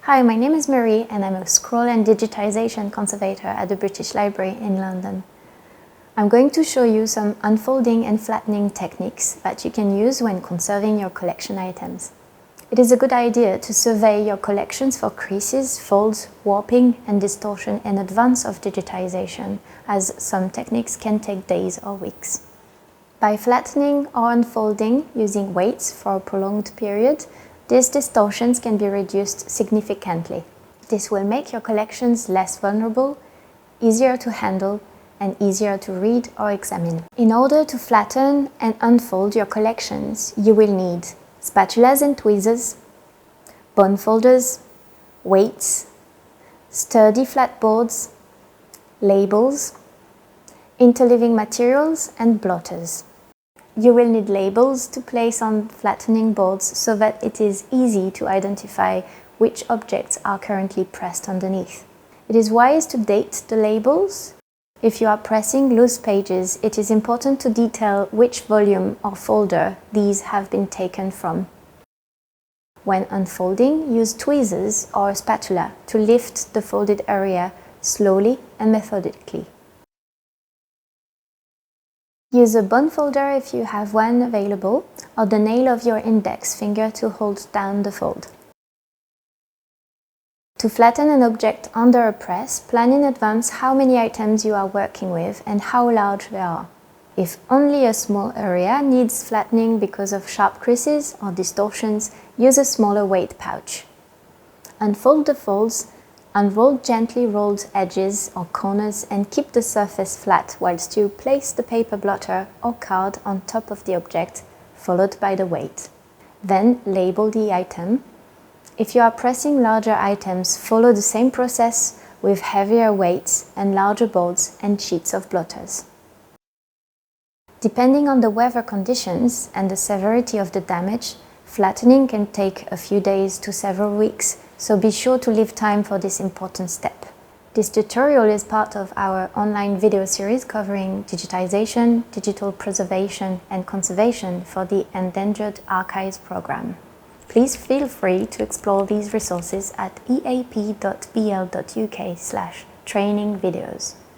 Hi, my name is Marie and I'm a scroll and digitization conservator at the British Library in London. I'm going to show you some unfolding and flattening techniques that you can use when conserving your collection items. It is a good idea to survey your collections for creases, folds, warping and distortion in advance of digitization, as some techniques can take days or weeks. By flattening or unfolding using weights for a prolonged period, these distortions can be reduced significantly. This will make your collections less vulnerable, easier to handle, and easier to read or examine. In order to flatten and unfold your collections, you will need spatulas and tweezers, bond folders, weights, sturdy flat boards, labels, interleaving materials, and blotters. You will need labels to place on flattening boards so that it is easy to identify which objects are currently pressed underneath. It is wise to date the labels. If you are pressing loose pages, it is important to detail which volume or folder these have been taken from. When unfolding, use tweezers or a spatula to lift the folded area slowly and methodically. Use a bond folder if you have one available, or the nail of your index finger to hold down the fold. To flatten an object under a press, plan in advance how many items you are working with and how large they are. If only a small area needs flattening because of sharp creases or distortions, use a smaller weight pouch. Unfold the folds, unroll gently rolled edges or corners and keep the surface flat whilst you place the paper blotter or card on top of the object, followed by the weight. Then label the item. If you are pressing larger items, follow the same process with heavier weights and larger boards and sheets of blotters. Depending on the weather conditions and the severity of the damage, flattening can take a few days to several weeks, so be sure to leave time for this important step. This tutorial is part of our online video series covering digitization, digital preservation and conservation for the Endangered Archives program. Please feel free to explore these resources at eap.bl.uk/training videos.